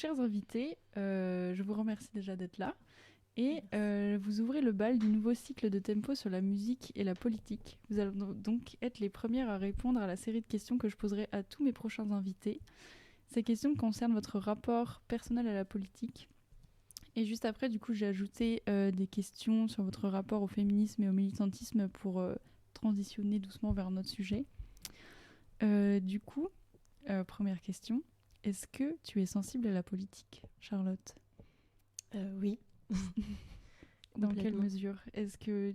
Chers invités, je vous remercie déjà d'être là. Et vous ouvrez le bal du nouveau cycle de tempo sur la musique et la politique. Vous allez donc être les premières à répondre à la série de questions que je poserai à tous mes prochains invités. Ces questions concernent votre rapport personnel à la politique. Et juste après, du coup, j'ai ajouté des questions sur votre rapport au féminisme et au militantisme pour transitionner doucement vers notre sujet. Du coup, première question. Est-ce que tu es sensible à la politique, Charlotte ? Oui. Dans quelle mesure ? Est-ce que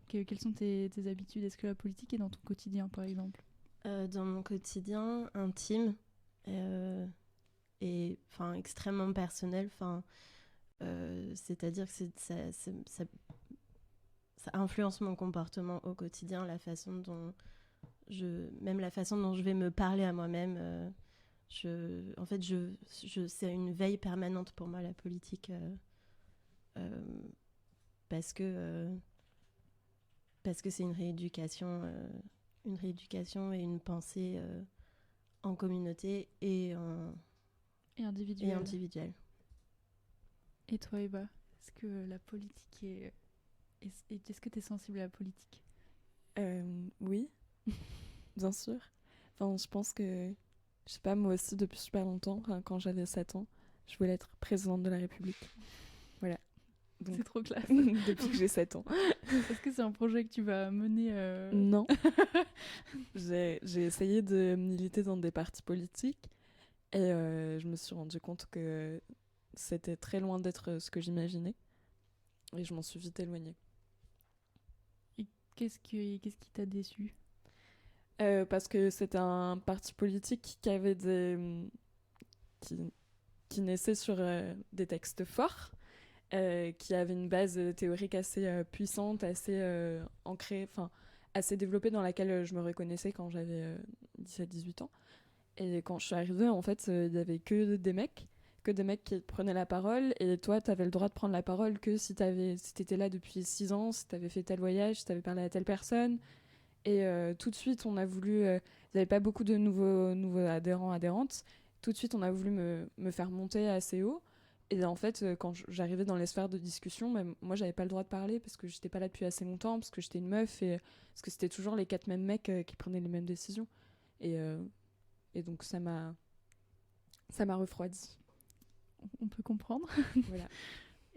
quelles sont tes habitudes ? Est-ce que la politique est dans ton quotidien, par exemple ? Dans mon quotidien intime et extrêmement personnel, c'est-à-dire que ça influence mon comportement au quotidien, même la façon dont je vais me parler à moi-même. C'est une veille permanente pour moi, la politique, euh, parce que c'est une rééducation et une pensée en communauté et individuelle. Et toi, Eva, est-ce que la politique est-ce que tu es sensible à la politique ? Oui, bien sûr. Enfin, je pense que, je sais pas, moi aussi, depuis super longtemps, quand j'avais 7 ans, je voulais être présidente de la République. Voilà. Donc, c'est trop classe. depuis que j'ai 7 ans. Est-ce que c'est un projet que tu vas mener Non. J'ai essayé de militer dans des partis politiques et je me suis rendu compte que c'était très loin d'être ce que j'imaginais et je m'en suis vite éloignée. Et qu'est-ce qui t'a déçu ? Parce que c'était un parti politique qui avait qui naissait sur des textes forts, qui avait une base théorique assez puissante, assez ancrée, assez développée, dans laquelle je me reconnaissais quand j'avais 17-18 ans. Et quand je suis arrivée, en fait, il y avait que des mecs qui prenaient la parole, et toi, t'avais le droit de prendre la parole que si t'étais là depuis 6 ans, si t'avais fait tel voyage, si t'avais parlé à telle personne. Et tout de suite, on a voulu... il n'y avait pas beaucoup de nouveaux adhérents, adhérentes. Tout de suite, on a voulu me faire monter assez haut. Et en fait, quand j'arrivais dans les sphères de discussion, même, moi, j'avais pas le droit de parler parce que j'étais pas là depuis assez longtemps, parce que j'étais une meuf, et parce que c'était toujours les 4 mêmes mecs qui prenaient les mêmes décisions. Et donc, ça m'a refroidi. On peut comprendre. Voilà.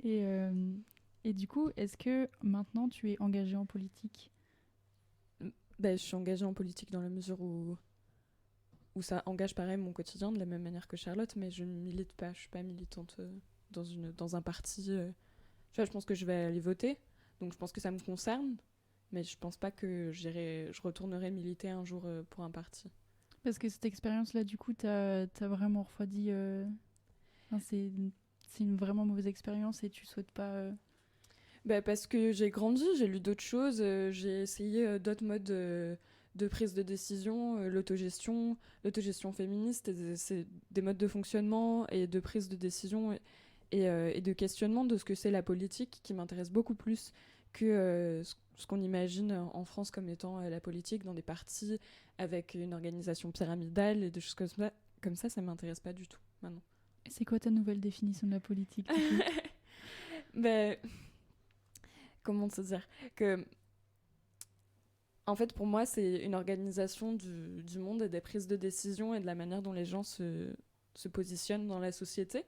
Et du coup, est-ce que maintenant, tu es engagée en politique ? Je suis engagée en politique dans la mesure où ça engage pareil mon quotidien de la même manière que Charlotte, mais je ne milite pas, je suis pas militante dans un parti. Tu vois, je pense que je vais aller voter, donc je pense que ça me concerne, mais je pense pas que je retournerai militer un jour pour un parti. Parce que cette expérience-là, du coup, t'as vraiment refroidi. C'est une vraiment mauvaise expérience et tu souhaites pas. Parce que j'ai grandi, j'ai lu d'autres choses, j'ai essayé d'autres modes de prise de décision, l'autogestion féministe, c'est des modes de fonctionnement et de prise de décision et de questionnement de ce que c'est la politique qui m'intéresse beaucoup plus que ce qu'on imagine en France comme étant la politique dans des partis avec une organisation pyramidale et des choses comme ça. Comme ça m'intéresse pas du tout maintenant. C'est quoi ta nouvelle définition de la politique, du coup ? Comment te dire que, en fait, pour moi, c'est une organisation du monde et des prises de décision et de la manière dont les gens se positionnent dans la société.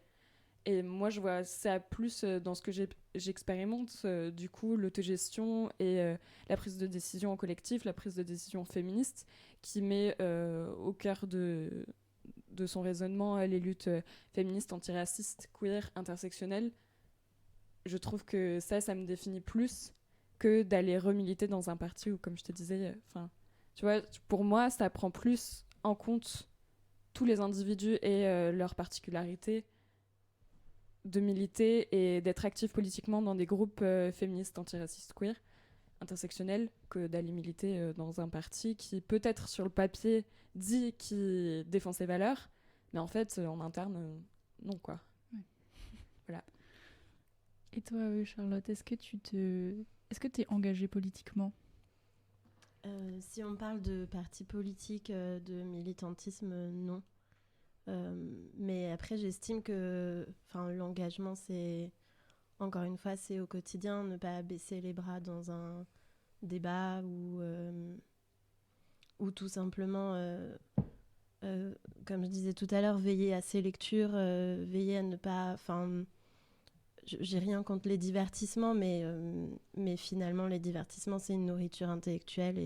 Et moi, je vois ça plus dans ce que j'expérimente, du coup, l'autogestion et la prise de décision en collectif, la prise de décision féministe, qui met au cœur de son raisonnement les luttes féministes, antiracistes, queer, intersectionnelles. Je trouve que ça me définit plus que d'aller remiliter dans un parti où, comme je te disais, tu vois, pour moi, ça prend plus en compte tous les individus et leurs particularités de militer et d'être actif politiquement dans des groupes féministes, antiracistes, queer, intersectionnels, que d'aller militer dans un parti qui, peut-être sur le papier, dit qu'il défend ses valeurs, mais en fait, en interne, non, quoi. Ouais. Voilà. Et toi, Charlotte, est-ce que tu es engagée politiquement ? Si on parle de parti politique, de militantisme, non. Mais après, j'estime que l'engagement, c'est, encore une fois, c'est au quotidien, ne pas baisser les bras dans un débat ou tout simplement, comme je disais tout à l'heure, veiller à ses lectures, veiller à ne pas... J'ai rien contre les divertissements, mais finalement, les divertissements, c'est une nourriture intellectuelle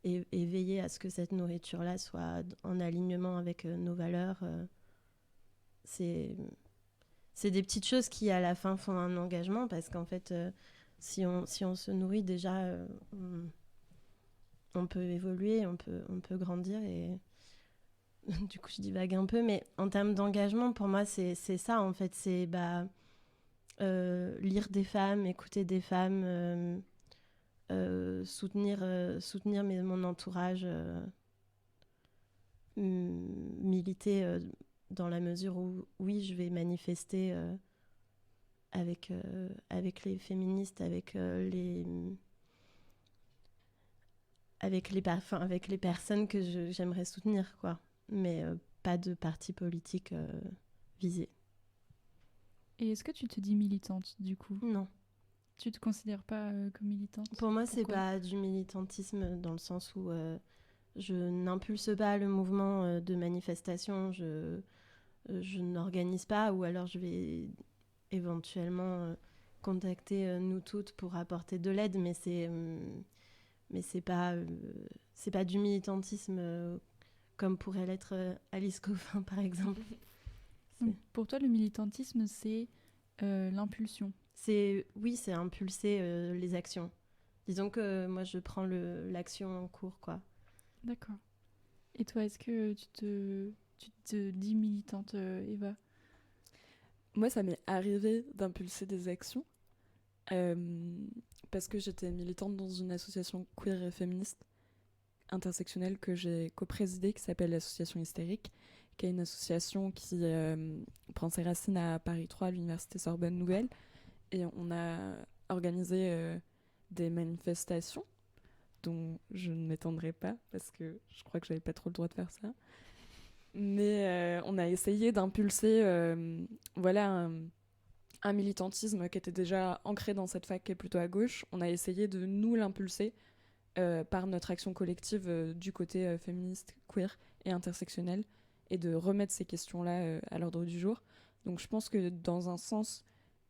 et veiller à ce que cette nourriture-là soit en alignement avec nos valeurs. C'est des petites choses qui, à la fin, font un engagement, parce qu'en fait, si on se nourrit déjà, on peut évoluer, on peut grandir. Et du coup, je divague un peu, mais en termes d'engagement, pour moi, c'est ça, en fait. C'est lire des femmes, écouter des femmes, soutenir mon entourage, militer dans la mesure où, oui, je vais manifester avec les féministes, avec les personnes que j'aimerais soutenir, quoi. Mais pas de parti politique visé. Et est-ce que tu te dis militante, du coup ? Non. Tu te considères pas comme militante ? Pour moi, c'est Pourquoi ? pas du militantisme dans le sens où je n'impulse pas le mouvement de manifestation, je n'organise pas, ou alors je vais éventuellement contacter nous toutes pour apporter de l'aide, mais c'est pas du militantisme comme pourrait l'être Alice Coffin, par exemple. Donc, pour toi, le militantisme, c'est l'impulsion. Oui, c'est impulser les actions. Disons que moi, je prends l'action en cours, quoi. D'accord. Et toi, est-ce que tu te dis militante, Eva ? Moi, ça m'est arrivé d'impulser des actions parce que j'étais militante dans une association queer et féministe intersectionnelle que j'ai coprésidée, qui s'appelle l'Association Hystérique, qui est une association qui prend ses racines à Paris 3, à l'Université Sorbonne Nouvelle. Et on a organisé des manifestations dont je ne m'étendrai pas parce que je crois que j'avais pas trop le droit de faire ça. Mais on a essayé d'impulser un militantisme qui était déjà ancré dans cette fac qui est plutôt à gauche. On a essayé de nous l'impulser par notre action collective du côté féministe, queer et intersectionnel, et de remettre ces questions-là à l'ordre du jour. Donc je pense que dans un sens,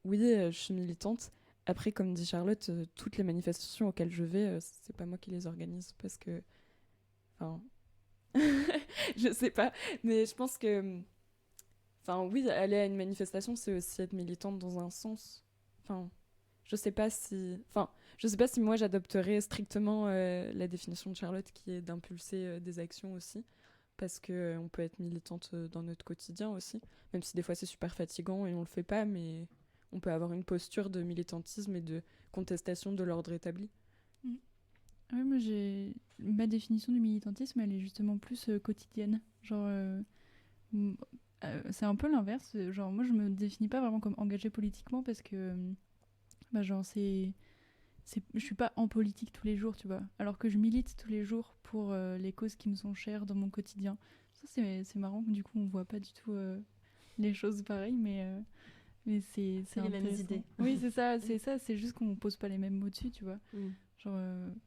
oui, je suis militante. Après, comme dit Charlotte, toutes les manifestations auxquelles je vais, c'est pas moi qui les organise parce que... Enfin... je sais pas, mais je pense que... Enfin, oui, aller à une manifestation, c'est aussi être militante dans un sens. Enfin, je sais pas si moi j'adopterais strictement la définition de Charlotte qui est d'impulser des actions aussi, parce que on peut être militante dans notre quotidien aussi, même si des fois c'est super fatigant et on le fait pas, mais on peut avoir une posture de militantisme et de contestation de l'ordre établi. Oui, moi ma définition du militantisme, elle est justement plus quotidienne. Genre, c'est un peu l'inverse. Genre, moi, je me définis pas vraiment comme engagée politiquement parce que, genre, je suis pas en politique tous les jours, tu vois. Alors que je milite tous les jours pour les causes qui me sont chères dans mon quotidien. Ça, c'est marrant. Du coup, on voit pas du tout les choses pareilles, mais c'est les mêmes idées. Oui, c'est ça. C'est juste qu'on pose pas les mêmes mots dessus, tu vois. Genre,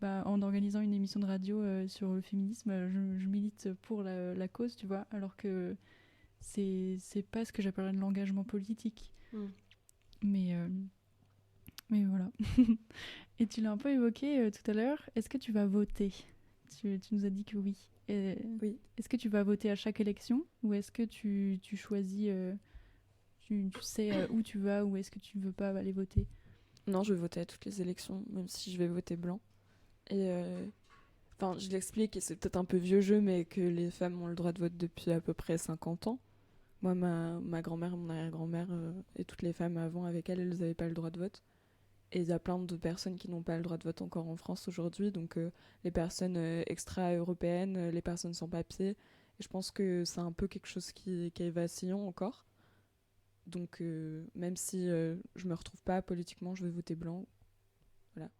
en organisant une émission de radio sur le féminisme, je milite pour la cause, tu vois, alors que c'est pas ce que j'appellerais de l'engagement politique. Mais voilà. Et tu l'as un peu évoqué tout à l'heure, est-ce que tu vas voter ? Tu nous as dit que oui. Oui. Est-ce que tu vas voter à chaque élection ou est-ce que tu choisis, tu sais où tu vas ou est-ce que tu veux pas aller voter ? Non, je vais voter à toutes les élections, même si je vais voter blanc. Et je l'explique, et c'est peut-être un peu vieux jeu, mais que les femmes ont le droit de vote depuis à peu près 50 ans. Moi, ma grand-mère, mon arrière-grand-mère et toutes les femmes avant avec elles n'avaient pas le droit de vote. Et il y a plein de personnes qui n'ont pas le droit de vote encore en France aujourd'hui, donc les personnes extra-européennes, les personnes sans papier. Et je pense que c'est un peu quelque chose qui est vacillant encore. Donc même si je me retrouve pas politiquement, je vais voter blanc. Voilà.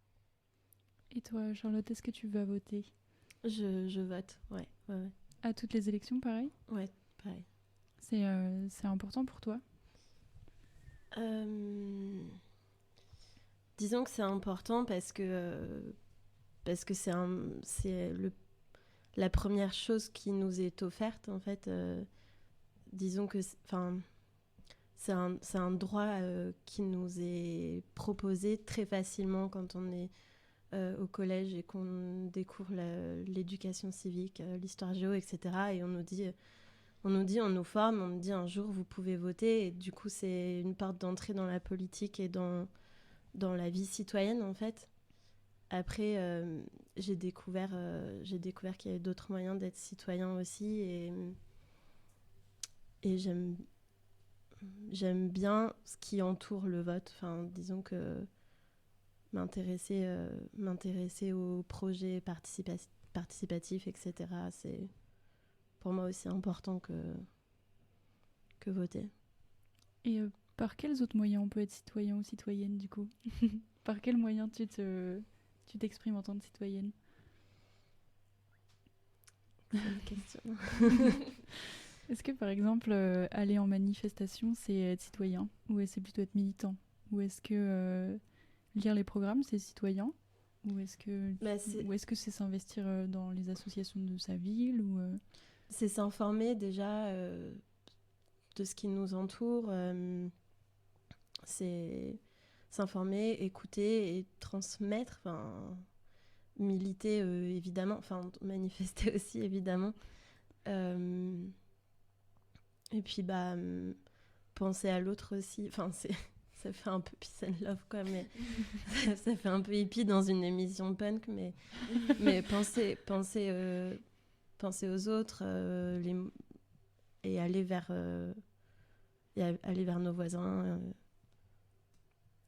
Et toi, Charlotte, est-ce que tu vas voter ? Je vote, ouais. À toutes les élections, pareil ? Ouais, pareil. C'est important pour toi? Disons que c'est important parce que c'est la première chose qui nous est offerte, en fait. Disons que c'est un droit qui nous est proposé très facilement quand on est au collège et qu'on découvre l'éducation civique, l'histoire géo, etc. Et on nous forme, on nous dit un jour vous pouvez voter. Et du coup, c'est une porte d'entrée dans la politique et dans la vie citoyenne, en fait. Après, j'ai découvert qu'il y avait d'autres moyens d'être citoyen aussi. Et j'aime bien ce qui entoure le vote. Enfin, disons que m'intéresser aux projets participatifs, etc., c'est pour moi aussi important que voter. Et par quels autres moyens on peut être citoyen ou citoyenne, du coup? Par quels moyens tu t'exprimes en tant que citoyenne? Bonne question. Est-ce que, par exemple, aller en manifestation, c'est être citoyen? Ou est-ce plutôt être militant? Ou est-ce que lire les programmes, c'est citoyen? Ou est-ce que c'est s'investir dans les associations de sa ville C'est s'informer déjà de ce qui nous entoure. C'est s'informer, écouter et transmettre. Enfin, militer, évidemment. Enfin, manifester aussi, évidemment. Et puis, penser à l'autre aussi. Enfin, ça fait un peu peace and love, quoi, mais ça fait un peu hippie dans une émission punk, mais penser aux autres et aller vers nos voisins.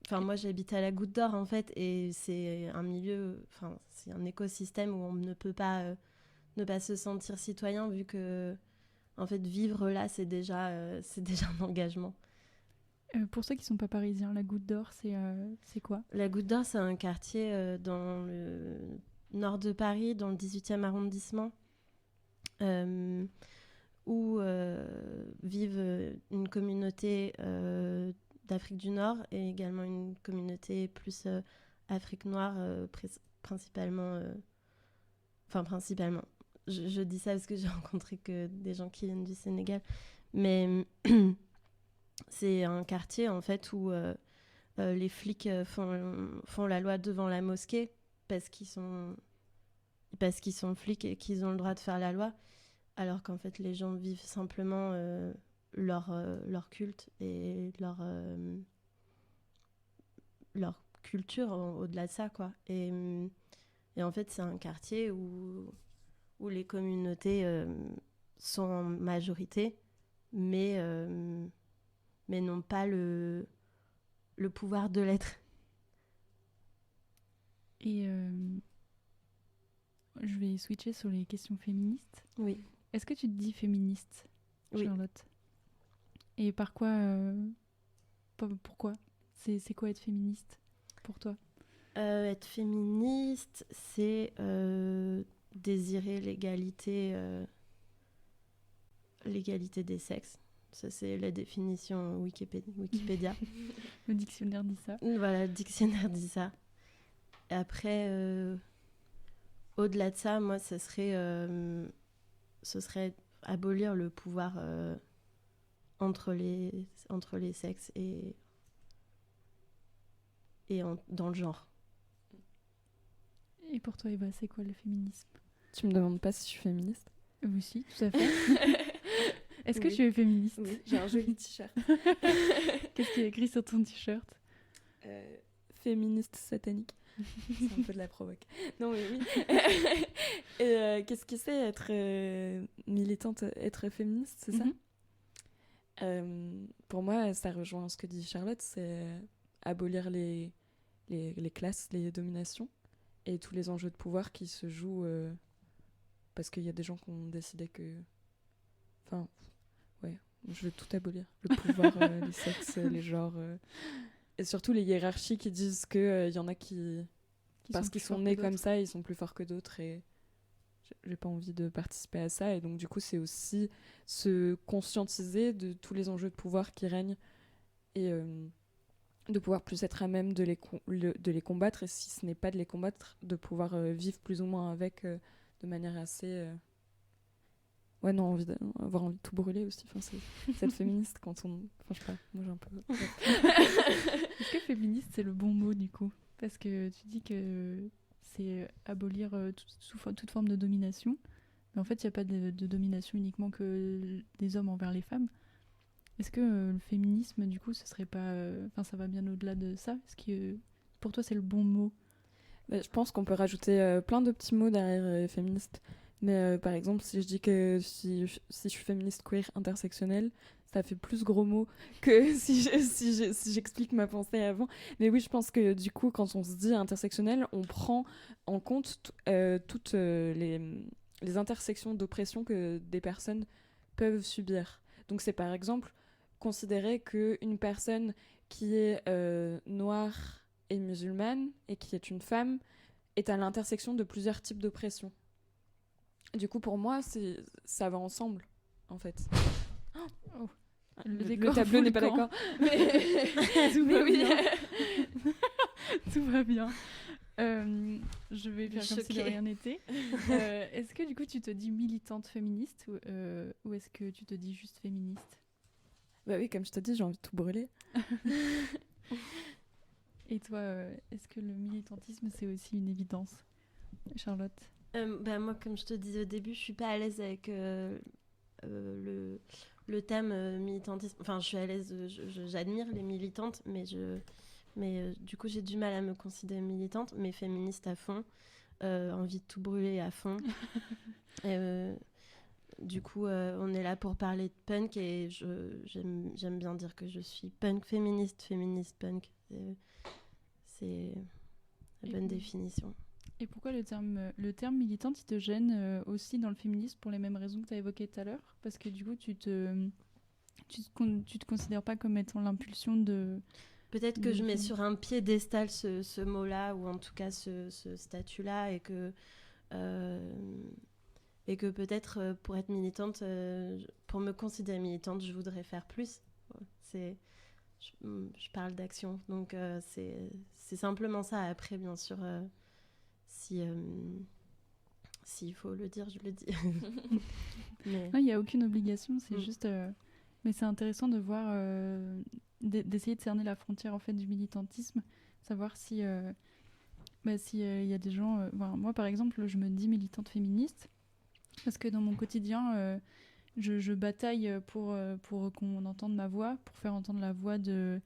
Enfin, moi, j'habite à la Goutte d'Or, en fait, et c'est un milieu, enfin, c'est un écosystème où on ne peut pas ne pas se sentir citoyen, vu que, en fait, vivre là, c'est déjà un engagement. Pour ceux qui ne sont pas parisiens, la Goutte d'Or, c'est quoi? La Goutte d'Or, c'est un quartier dans le nord de Paris, dans le 18e arrondissement, où vivent une communauté d'Afrique du Nord et également une communauté plus Afrique noire, principalement. Je dis ça parce que j'ai rencontré que des gens qui viennent du Sénégal. Mais c'est un quartier, en fait, où les flics font la loi devant la mosquée parce qu'ils sont flics et qu'ils ont le droit de faire la loi, alors qu'en fait, les gens vivent simplement leur culte et leur culture au-delà de ça, quoi. Et en fait, c'est un quartier où les communautés sont en majorité, mais n'ont pas le pouvoir de l'être. Et je vais switcher sur les questions féministes. Oui. Est-ce que tu te dis féministe, Charlotte? Oui. Et par quoi pourquoi c'est quoi être féministe pour toi? Être féministe, c'est désirer l'égalité des sexes. Ça, c'est la définition Wikipédia. Le dictionnaire dit ça. Voilà, le dictionnaire dit ça. Et après, au-delà de ça, moi, ce serait abolir le pouvoir entre les sexes et dans le genre. Et pour toi, Eva, c'est quoi le féminisme? Tu me demandes pas si je suis féministe? Oui, si, tout à fait. Est-ce que tu es féministe? Oui, j'ai un joli t-shirt. Qu'est-ce qui est écrit sur ton t-shirt? Féministe satanique. C'est un peu de la provoque. Non, mais oui. Et qu'est-ce que c'est être militante, être féministe, c'est ça? Pour moi, ça rejoint ce que dit Charlotte, c'est abolir les classes, les dominations et tous les enjeux de pouvoir qui se jouent parce qu'il y a des gens qui ont décidé que... Enfin, ouais, je veux tout abolir. Le pouvoir, les sexes, les genres... Et surtout les hiérarchies qui disent qu'il y en a qui parce qu'ils sont nés comme ça, ils sont plus forts que d'autres. Et j'ai pas envie de participer à ça. Et donc du coup c'est aussi se conscientiser de tous les enjeux de pouvoir qui règnent et de pouvoir plus être à même de les combattre, et si ce n'est pas de les combattre, de pouvoir vivre plus ou moins avec de manière assez... Ouais, non, avoir envie de tout brûler aussi. Enfin, c'est être féministe quand on... Enfin, je sais pas, moi j'ai un peu... Est-ce que féministe, c'est le bon mot, du coup? Parce que tu dis que c'est abolir toute forme de domination. Mais en fait, il n'y a pas de domination uniquement que des hommes envers les femmes. Est-ce que le féminisme, du coup, ce serait pas... Enfin, ça va bien au-delà de ça? Est-ce que pour toi, c'est le bon mot? Je pense qu'on peut rajouter plein de petits mots derrière féministe. Mais par exemple, si je dis que si je suis féministe queer intersectionnelle, ça fait plus gros mots que si j'explique ma pensée avant. Mais oui, je pense que du coup, quand on se dit intersectionnel, on prend en compte toutes les intersections d'oppression que des personnes peuvent subir. Donc c'est par exemple considérer qu'une personne qui est noire et musulmane et qui est une femme est à l'intersection de plusieurs types d'oppression. Du coup, pour moi, ça va ensemble, en fait. Oh. Le tableau n'est pas d'accord. Mais... Tout va bien. Tout va bien. Je vais faire comme si de rien n'était. Est-ce que du coup tu te dis militante féministe ou est-ce que tu te dis juste féministe? Bah oui, comme je te dis, j'ai envie de tout brûler. Et toi, est-ce que le militantisme, c'est aussi une évidence, Charlotte? Moi, comme je te disais au début, je suis pas à l'aise avec le thème militantisme. Enfin, je suis à l'aise, j'admire les militantes, mais du coup, j'ai du mal à me considérer militante, mais féministe à fond, envie de tout brûler à fond. Du coup, on est là pour parler de punk et j'aime bien dire que je suis punk féministe punk. C'est la bonne définition. Et pourquoi le terme militante, il te gêne aussi dans le féminisme pour les mêmes raisons que tu as évoquées tout à l'heure? Parce que du coup, tu te considères pas comme étant l'impulsion de... Peut-être que je mets sur un piédestal ce mot-là, ou en tout cas ce statut-là, et que peut-être pour être militante, pour me considérer militante, je voudrais faire plus. Je parle d'action, donc c'est simplement ça. Après, bien sûr, s'il faut le dire, je le dis. Mais... Non, il n'y a aucune obligation, c'est juste... Mais c'est intéressant de voir... d'essayer de cerner la frontière en fait du militantisme, savoir si y a des gens... moi, par exemple, je me dis militante féministe, parce que dans mon quotidien... Je bataille pour qu'on entende ma voix, pour faire entendre la voix de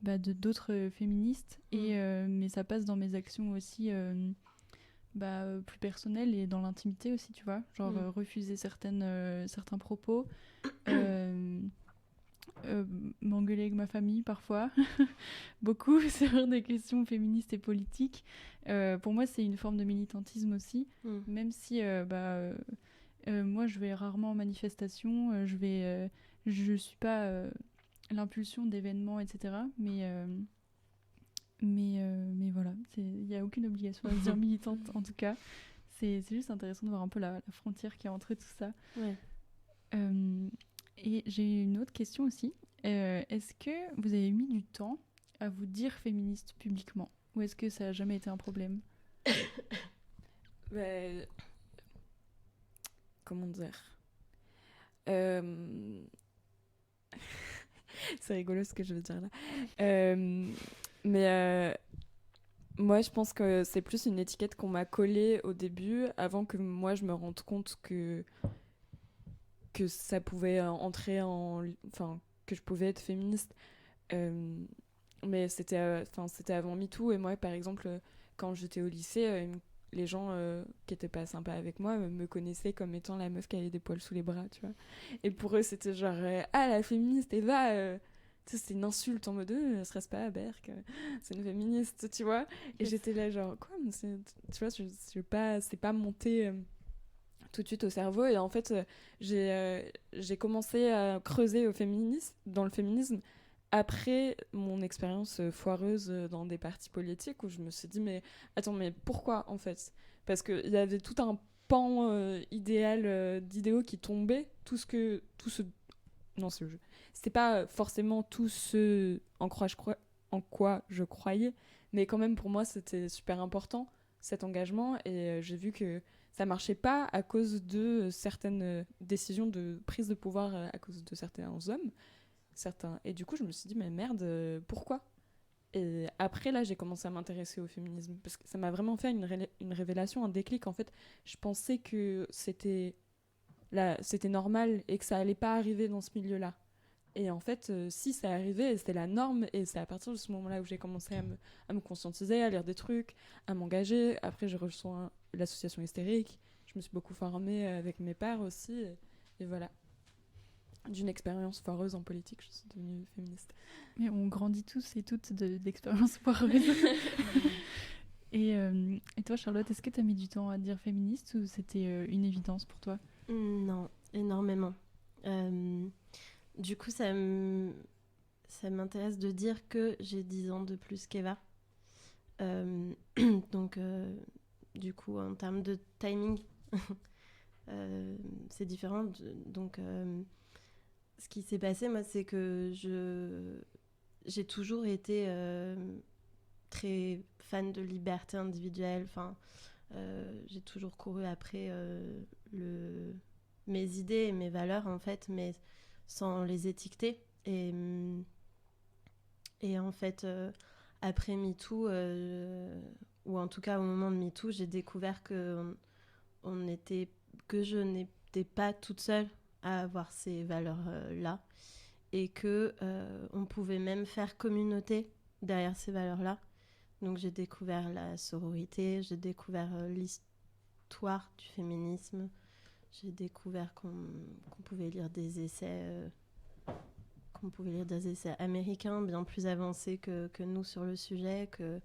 d'autres féministes, mais ça passe dans mes actions aussi plus personnelles et dans l'intimité aussi, tu vois, genre refuser certains propos, m'engueuler avec ma famille parfois, beaucoup sur des questions féministes et politiques. Pour moi, c'est une forme de militantisme aussi, même si... moi, je vais rarement en manifestation, je suis pas l'impulsion d'événements, etc. Mais voilà, il n'y a aucune obligation à se dire militante, en tout cas. C'est juste intéressant de voir un peu la frontière qu'il y a entre tout ça. Ouais. Et j'ai une autre question aussi. Est-ce que vous avez mis du temps à vous dire féministe publiquement? Ou est-ce que ça n'a jamais été un problème? Comment dire, c'est rigolo ce que je veux dire là. Mais moi, je pense que c'est plus une étiquette qu'on m'a collée au début, avant que moi je me rende compte que ça pouvait entrer enfin, que je pouvais être féministe. Mais c'était avant MeToo, et moi, par exemple, quand j'étais au lycée, les gens qui étaient pas sympas avec moi me connaissaient comme étant la meuf qui avait des poils sous les bras, tu vois. Et pour eux, c'était genre la féministe, Eva, c'était une insulte en mode elle se reste pas à Berck, c'est une féministe, tu vois. Et j'étais là genre quoi, mais tu vois, c'est pas monté tout de suite au cerveau. Et en fait, j'ai commencé à creuser dans le féminisme après mon expérience foireuse dans des partis politiques, où je me suis dit mais attends, mais pourquoi en fait? Parce qu'il y avait tout un pan idéal d'idéaux qui tombait, non, c'était pas forcément tout ce en quoi je croyais, mais quand même pour moi c'était super important cet engagement, et j'ai vu que ça marchait pas à cause de certaines décisions de prise de pouvoir à cause de certains hommes, et du coup je me suis dit mais merde, pourquoi? Et après là j'ai commencé à m'intéresser au féminisme parce que ça m'a vraiment fait une révélation, un déclic. En fait je pensais que c'était normal et que ça allait pas arriver dans ce milieu-là. Et en fait, si ça arrivait, c'était la norme, et c'est à partir de ce moment-là où j'ai commencé à me conscientiser, à lire des trucs, à m'engager. Après, j'ai rejoint l'association Hystérique, je me suis beaucoup formée avec mes pairs aussi, et voilà. D'une expérience foireuse en politique, je suis devenue féministe. Mais on grandit tous et toutes d'expériences foireuses. Et toi, Charlotte, est-ce que tu as mis du temps à dire féministe ou c'était une évidence pour toi? Non, énormément. Du coup, ça m'intéresse de dire que j'ai 10 ans de plus qu'Eva. Donc, du coup, en termes de timing, c'est différent. Donc, ce qui s'est passé, moi, c'est que j'ai toujours été très fan de liberté individuelle. Enfin, j'ai toujours couru après mes idées et mes valeurs, en fait, mais sans les étiqueter. Et en fait, après MeToo, ou en tout cas au moment de MeToo, j'ai découvert que je n'étais pas toute seule à avoir ces valeurs-là, et que on pouvait même faire communauté derrière ces valeurs-là. Donc j'ai découvert la sororité, j'ai découvert l'histoire du féminisme, j'ai découvert qu'on pouvait lire des essais américains bien plus avancés que nous sur le sujet, que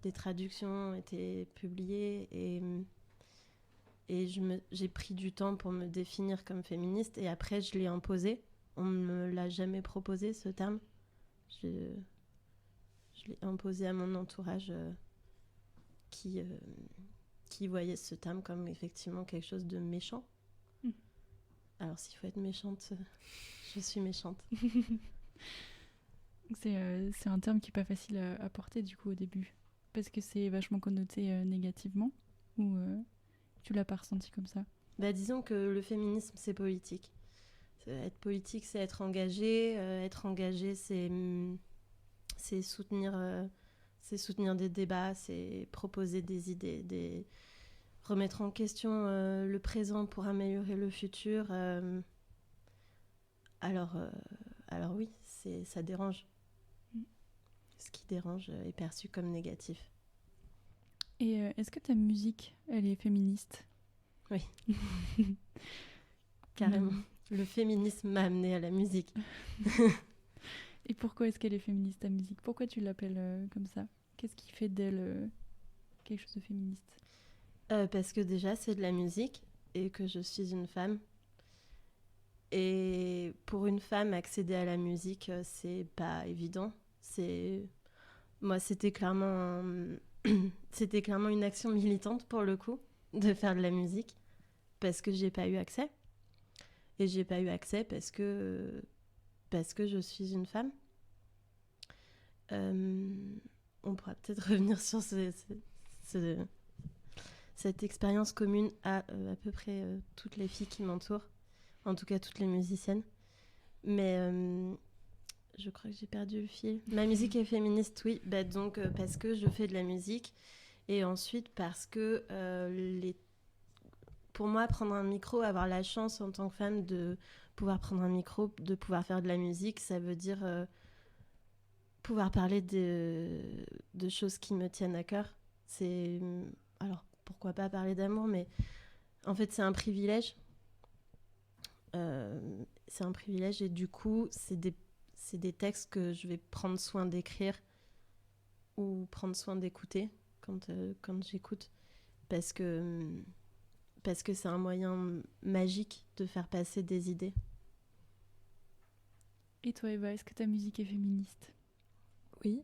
des traductions étaient publiées, et j'ai pris du temps pour me définir comme féministe, et après je l'ai imposé. On ne me l'a jamais proposé, ce terme. Je l'ai imposé à mon entourage qui voyait ce terme comme effectivement quelque chose de méchant. Alors s'il faut être méchante, je suis méchante. C'est un terme qui n'est pas facile à porter du coup au début, parce que c'est vachement connoté négativement, ou tu l'as pas ressenti comme ça? Disons que le féminisme, c'est politique. Être politique, c'est être engagé. Être engagé, c'est soutenir des débats, c'est proposer des idées, remettre en question le présent pour améliorer le futur. Alors oui, ça dérange. Ce qui dérange est perçu comme négatif. Et est-ce que ta musique, elle est féministe? Oui. Carrément. Le féminisme m'a amenée à la musique. Et pourquoi est-ce qu'elle est féministe, ta musique? Pourquoi tu l'appelles comme ça? Qu'est-ce qui fait d'elle quelque chose de féministe? Parce que déjà, c'est de la musique et que je suis une femme. Et pour une femme, accéder à la musique, c'est pas évident. Moi, c'était clairement une action militante pour le coup, de faire de la musique, parce que j'ai pas eu accès. Et j'ai pas eu accès parce que je suis une femme. On pourra peut-être revenir sur cette expérience commune à peu près toutes les filles qui m'entourent, en tout cas toutes les musiciennes. Mais je crois que j'ai perdu le fil. Ma musique est féministe, oui. Donc parce que je fais de la musique, et ensuite parce que pour moi, prendre un micro, avoir la chance en tant que femme de pouvoir prendre un micro, de pouvoir faire de la musique, ça veut dire pouvoir parler de choses qui me tiennent à cœur. Alors, pourquoi pas parler d'amour, mais en fait, c'est un privilège. C'est un privilège, et du coup, c'est des textes que je vais prendre soin d'écrire ou prendre soin d'écouter quand j'écoute, parce que c'est un moyen magique de faire passer des idées. Et toi, Eva, est-ce que ta musique est féministe? Oui.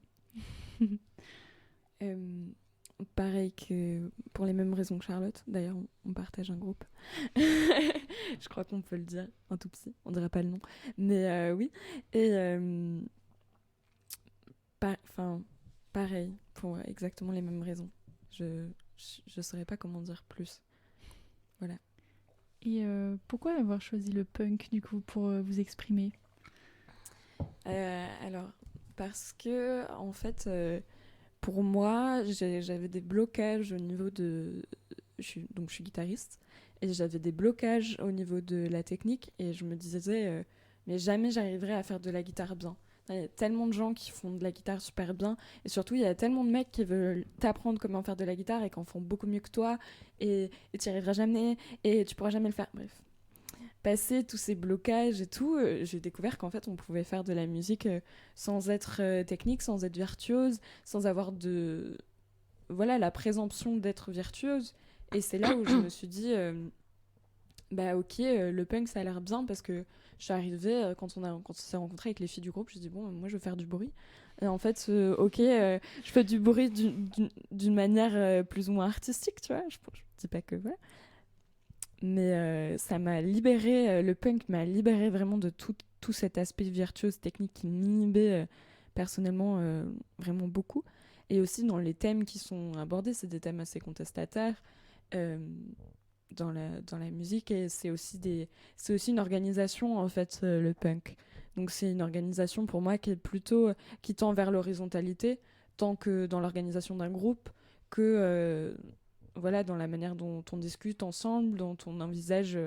pareil que pour les mêmes raisons que Charlotte. D'ailleurs, on partage un groupe. Je crois qu'on peut le dire, un tout petit. On dira pas le nom. Mais oui. Et pareil, pour exactement les mêmes raisons. Je saurais pas comment dire plus. Voilà. Et pourquoi avoir choisi le punk, du coup, pour vous exprimer ? Alors, parce que, en fait, pour moi, j'avais des blocages au niveau de... je suis guitariste, et j'avais des blocages au niveau de la technique, et je me disais, mais jamais j'arriverai à faire de la guitare bien. Il y a tellement de gens qui font de la guitare super bien, et surtout, il y a tellement de mecs qui veulent t'apprendre comment faire de la guitare, et qui en font beaucoup mieux que toi, et tu n'y arriveras jamais, et tu pourras jamais le faire. Bref. Passé tous ces blocages et tout, j'ai découvert qu'en fait on pouvait faire de la musique sans être technique, sans être virtuose, sans avoir la présomption d'être virtuose. Et c'est là où je me suis dit le punk ça a l'air bien, parce que je suis arrivée quand on s'est rencontrés avec les filles du groupe, je me suis dit bon, moi je veux faire du bruit. Et en fait je fais du bruit d'une manière plus ou moins artistique, tu vois. Je dis pas que voilà. Mais ça m'a libérée, le punk m'a libérée vraiment de tout cet aspect virtuose technique qui m'inhibait personnellement vraiment beaucoup. Et aussi dans les thèmes qui sont abordés, c'est des thèmes assez contestataires dans la musique, et c'est aussi une organisation en fait, le punk. Donc c'est une organisation pour moi qui tend vers l'horizontalité, tant que dans l'organisation d'un groupe que dans la manière dont on discute ensemble, dont on envisage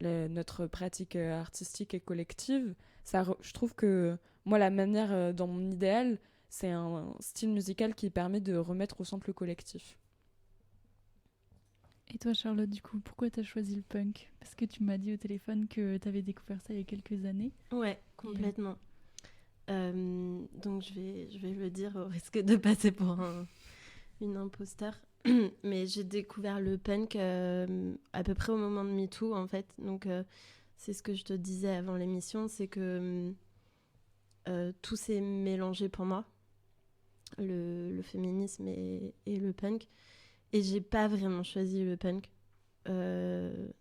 notre pratique artistique et collective. Je trouve que moi, la manière, dans mon idéal, c'est un style musical qui permet de remettre au centre le collectif. Et toi, Charlotte, du coup, pourquoi t'as choisi le punk ? Parce que tu m'as dit au téléphone que t'avais découvert ça il y a quelques années. Ouais, complètement. Donc je vais le dire au risque de passer pour une imposteur. Mais j'ai découvert le punk à peu près au moment de MeToo, en fait. Donc c'est ce que je te disais avant l'émission, c'est que tout s'est mélangé pour moi, le féminisme et le punk. Et j'ai pas vraiment choisi le punk.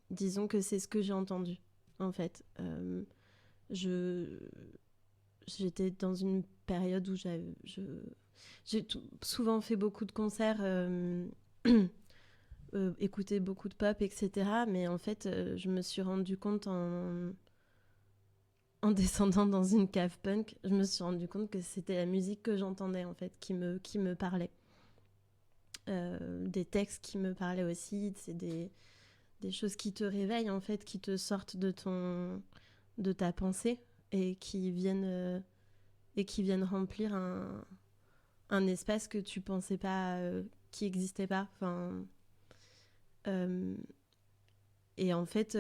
Disons que c'est ce que j'ai entendu, en fait. J'étais dans une période où j'ai souvent fait beaucoup de concerts, écouté beaucoup de pop, etc. Mais en fait, je me suis rendu compte en descendant dans une cave punk, je me suis rendu compte que c'était la musique que j'entendais, en fait, qui me parlait. Des textes qui me parlaient aussi, c'est des choses qui te réveillent, en fait, qui te sortent de ta pensée et qui viennent remplir un espace que tu pensais pas qui existait pas. Enfin, et en fait,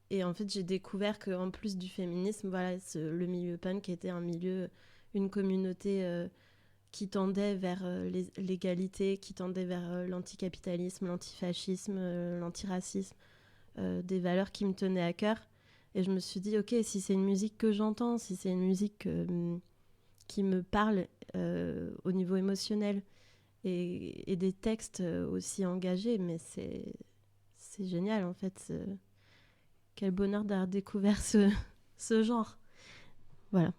j'ai découvert qu'en plus du féminisme, voilà, le milieu punk était un milieu, une communauté qui tendait vers l'égalité, qui tendait vers l'anticapitalisme, l'antifascisme, l'antiracisme, des valeurs qui me tenaient à cœur. Et je me suis dit, ok, si c'est une musique que j'entends, si c'est une musique qui me parle au niveau émotionnel, et des textes aussi engagés, mais c'est génial, en fait. Quel bonheur d'avoir découvert ce genre. Voilà.